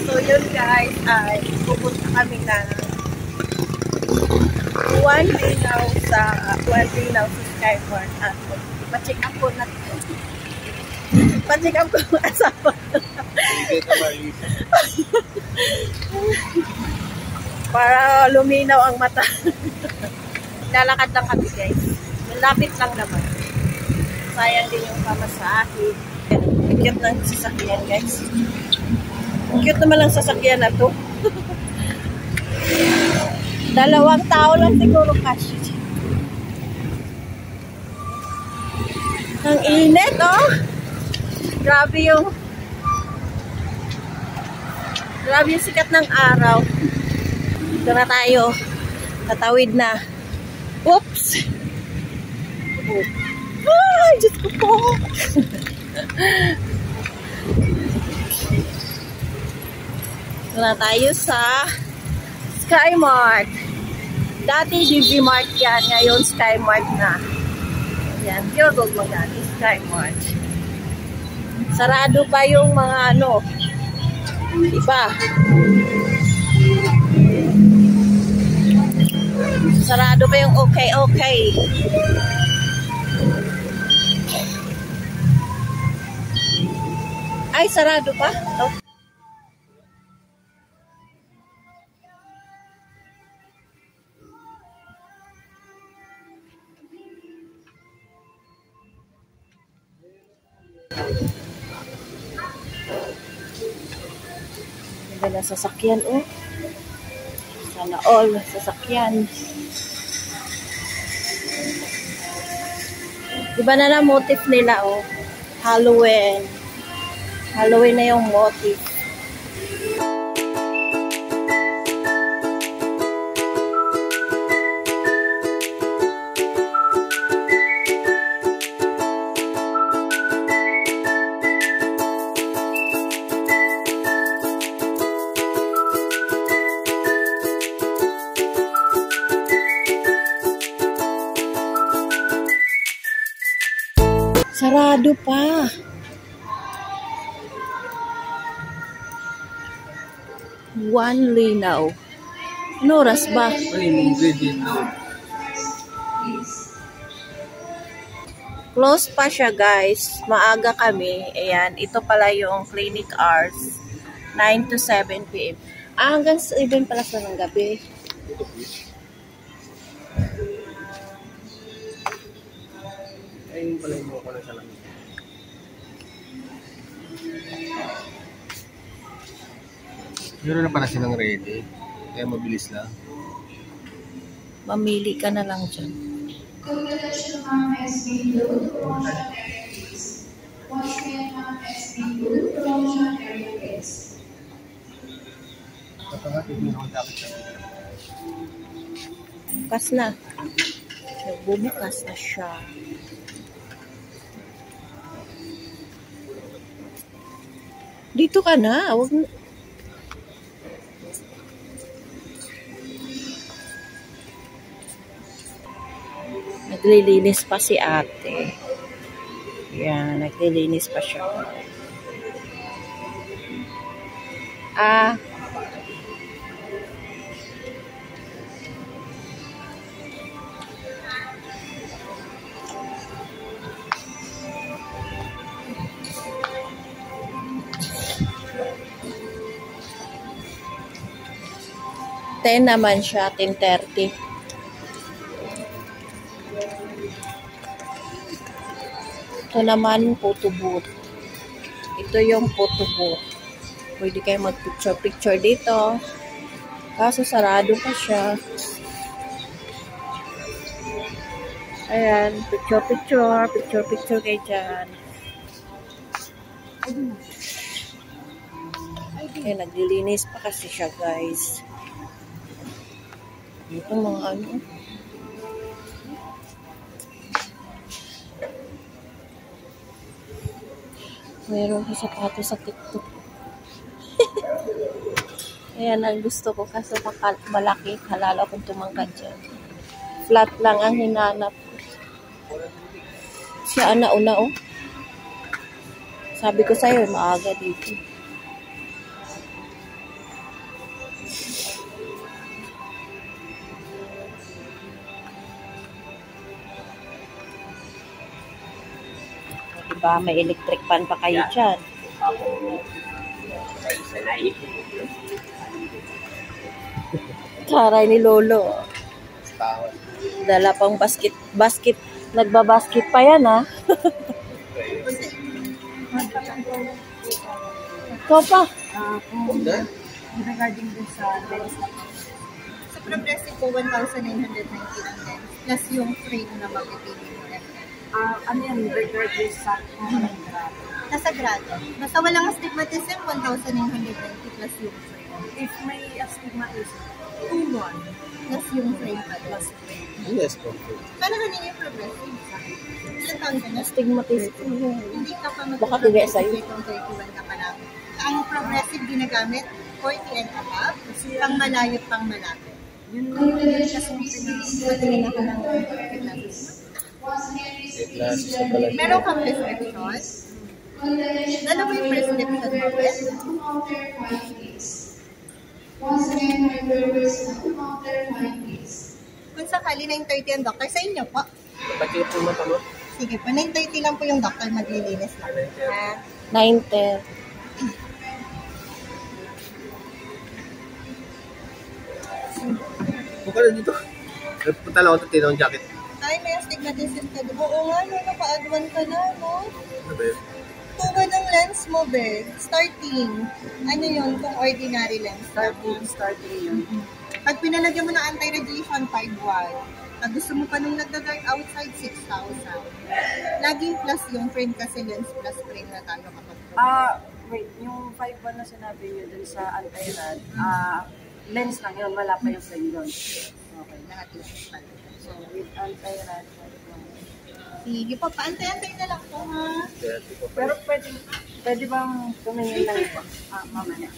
So yun guys, ay pupunta kami na one linaw sa Skyward at pa-check up ko na pa-check up ko ang asawa. Para luminaw ang mata. Lalakad lang kami guys. Malapit lang naman. Sayang din yung pamasahe. Cute ng sasakyan guys. Cute naman ang sasakyan na to. 2 tao lang siguro kasi. Ang init oh. Grabe yung sikat ng araw. Dito na tayo. Tatawid na. Oops! Ay, Diyos ko po! Dito na tayo sa Skymart. Dati DV Mart yan. Ngayon Skymart na. Yan. Pure gold mo dati. Skymart. Sarado pa yung mga ano. Iba. Sarado pa yung okay. Ay, sarado pa? Oh. Ganda na sasakyan, oh. Sana all sasakyan. Iba na lang motif nila, oh. Halloween. Halloween na yung motif. Sarado pa. One linaw. Ano oras ba? Close pa siya guys. Maaga kami. Ayan. Ito pala yung clinic hours. 9 to 7 p.m. Hanggang 7 pala sa ng gabi. Ayun pala yung mo ko na sa langit. Meron na pala silang ready. Kaya mabilis lang. Mamili ka na lang dyan. Bukas na. Bubukas na siya. Dito ka na. Huwag na. Naglilinis pa si ate. Yan, naglilinis pa siya. Ten naman siya, 10:30. Ito naman, photo booth. Ito yung photo booth. Pwede kayo mag-picture dito. Kaso sarado pa siya. Ayan, picture kayo dyan. Ayan, naglilinis pa kasi siya guys. Ito mga ano. Meron ko sapatos sa TikTok. Ayan ang gusto ko kasi malaki. Halala akong tumangkad dyan. Flat lang ang hinanap ko. Siya nauna oh. Sabi ko sa'yo, maaga dito. Diba? May electric fan pa kayo dyan. Taray ni Lolo. Dala pang basket. Nagbabasket pa yan, ha? Ikaw pa. Regarding dun sa lens na po. Sa progressive po, 1,990 ang lens. Plus yung frame na magpipili mo. Ano yan, regardless sa Nasa grado. Basta walang astigmatism, 1,990 plus yung frame. if may astigmatism, 2,100 plus yung frame pa plus frame. Yes po. Paano ganyan yung progressive? Ilan taon ka na? Astigmatism. Hindi ka pa Baka kagaya sa'yo. Kung 31 ka pa lang. Ang progressive ginagamit, 40 and above, pang malayo, pang malapit. yun Kasi pinatingin ako ng meron kang prescription? Ano ba yung prescription mo? Kung sakali 9:30 ang doctor, sa inyo po. Bakit po mata mo? Sige po, 9:30 lang po yung doctor, maglilinis lang. Ha? 9:10. Buka na dito. Punta lang ako sa tinawang jacket. Ay, may astigmatism ka. Oo nga, no, naka-adwan ka na, no? Ano ba yun? Tugod ang lens mo, be. Starting. Ano yun, kung ordinary lens? starting yun. Pag pinalagyan mo ng anti-radiation, 5,100. Pag gusto mo pa nung nagda-dark outside, 6,000. Laging plus yung frame kasi lens plus frame na tayo kapag Wait, yung 5-1 na sinabi nyo dun sa anti-rad, lens lang yun, wala pa yung frame doon. okay, lahat yung pala. So, with anti-rad, Sige po, paantay-antay na lang po, ha? pero pwede bang tumingin ng mamaya?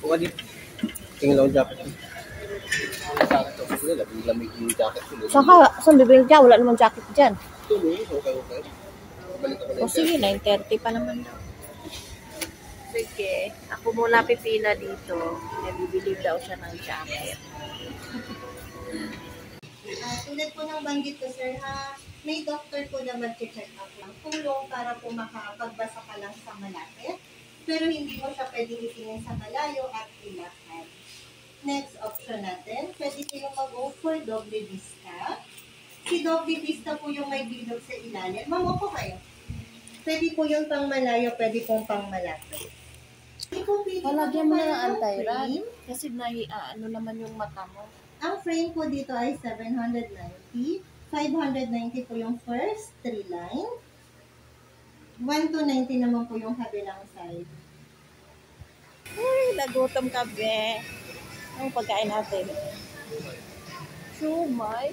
Buka dito. Tingin lang ang jacket. Sa akin ito. Kasi lamig yung jacket ko. Saan bibili dyan? Wala namang jacket dyan. Tuloy. Okay. Balik ako na O sige, 9:30 pa naman daw. Sige, ako muna pipila dito. Nabibili daw siya ng jacket. Tulad po ng banggit ko, sir, ha? May doctor po na mag-check up lang. Tulong para po makapagbasa ka lang sa malapit. Pero hindi mo siya pwedeng itingin sa malayo at ilakad. Next option natin, pwede kayong mag-go for doble vista. Si doble vista po yung may bilog sa ilalim. Ma'am, upo kayo. Pwede po yung pang malayo, pwede pong pang malapit. Palagyan mo na ng anti-rad. Kasi ano naman yung mata mo. Ang frame po dito ay 790. 590 po yung first 3 line. 1 to 90 naman po yung kabilang side. Uy, nagutom ka, be. Ang pagkain natin. Shumay.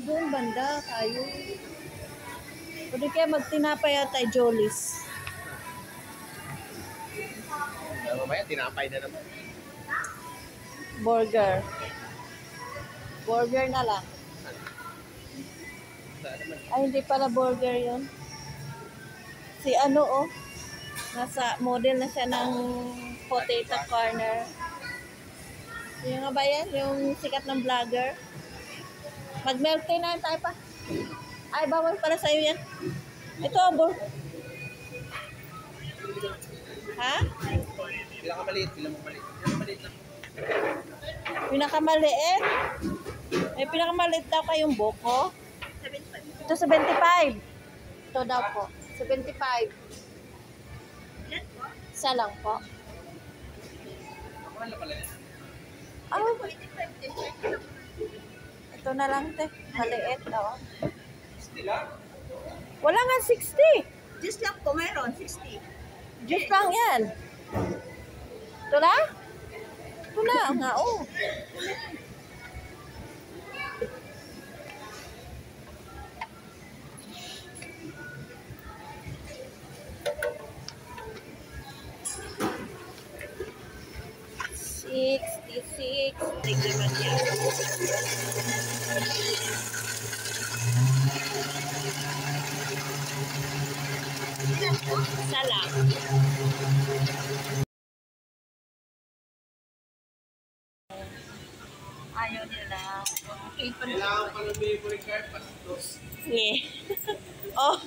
Doon banda tayo. Pwede kaya magtinapay at tayo Jollies. Mamaya, tinapay na naman. Burger. Burger na lang. Ay, hindi pala burger yun. Si ano, oh. Nasa model na siya ng potato corner. Yung nga ba yan? Yung sikat ng vlogger. Mag-milk tea na tayo pa. Ay, bawal para sa'yo yan. Ito, ha? Pinakamaliit lang. Pinakamaliit lang. Pinakamaliit? May pinakamaliit daw kayong buko? Ito 75. Ito daw po. 75. Isa lang po. Oh. Ito na lang, te. Maliit, oh. Wala nga 60. Just lang po, mayroon 60. Just lang yan. Ito na? Ito na nga, oh. $66. Tignan yan. Isa lang. Ayaw nila. Okay pa Kailangan pa ng memory card, pastos. Yeah. Oh,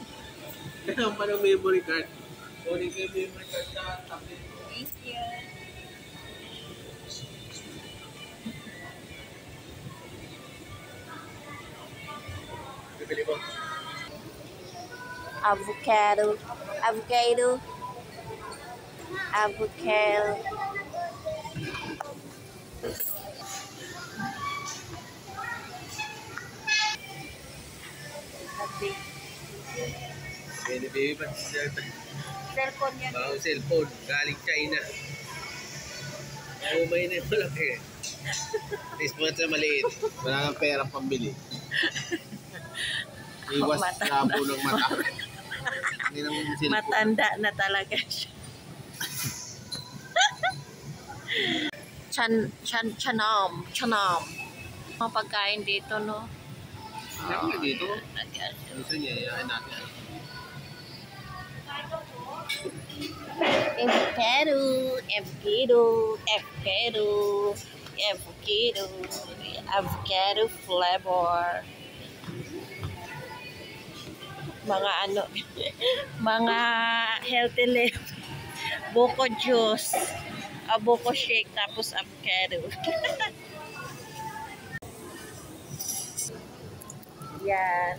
Kailangan pa ng memory card. Kunin ko yung memory card sa tablet ko. thank you. Bibili mo. Avocado. Avocado. Avocado. Baby pa siya. Cellphone yan. Bagong cellphone. Galing China. Umay na yung malaki. Tispat sa maliit. Wala nang perang pambili. Iwas labo ng mata. Hindi ng cellphone. Matanda na talaga siya. Chanam. Mga pagkain dito, no? Ano nga dito? Gusto niya, yayain natin. Avocado flavor. Mga ano, mga healthy life. Buko juice. Buko shake, tapos avocado. Yan.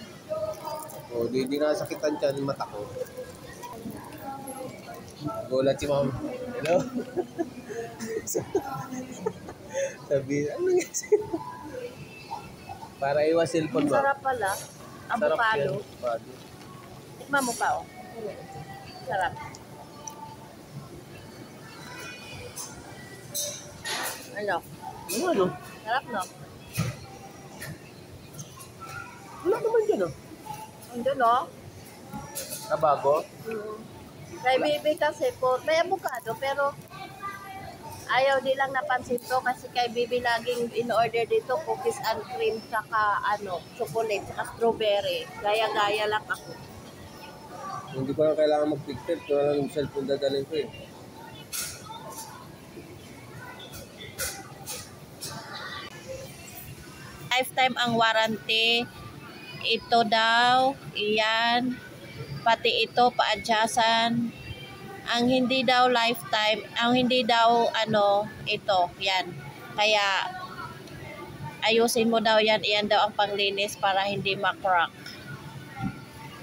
O, di nasakitan siya ng mata ko. Gulat si ma'am. Hello? Sabi, ano nga sa'yo? Para iwas cellphone ba? Sarap pala. Sarap Avocado. yan, avocado. Tikman mo pa, oh. Sarap. Ano? Ano? Sarap, no? Wala naman dyan, oh. Andun, no? Kabago? Kay baby kasi po, may avocado, pero ayaw nilang napansin to kasi kay baby laging in-order dito cookies and cream saka ano, chocolate saka strawberry. Gaya-gaya lang ako. Hindi ko na kailangan mag-picture. Kung ano yung cellphone dadalhin ko eh. Lifetime ang warranty. Ito daw, iyan. Pati ito, pa-adjustan. Ang hindi daw lifetime, ang hindi daw ano, ito, yan. Kaya, ayusin mo daw yan, iyan daw ang panglinis para hindi makrack.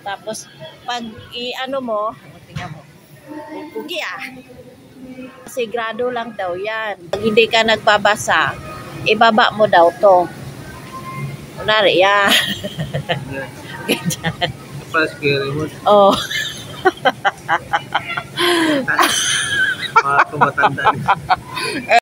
Tapos, pag i-ano mo, tingnan mo, pugi sigurado lang daw yan. Pag hindi ka nagbabasa, ibaba mo daw to. Kunwari, yan. Ganyan. Pas kiri mo. Oh. Mga tumatanda.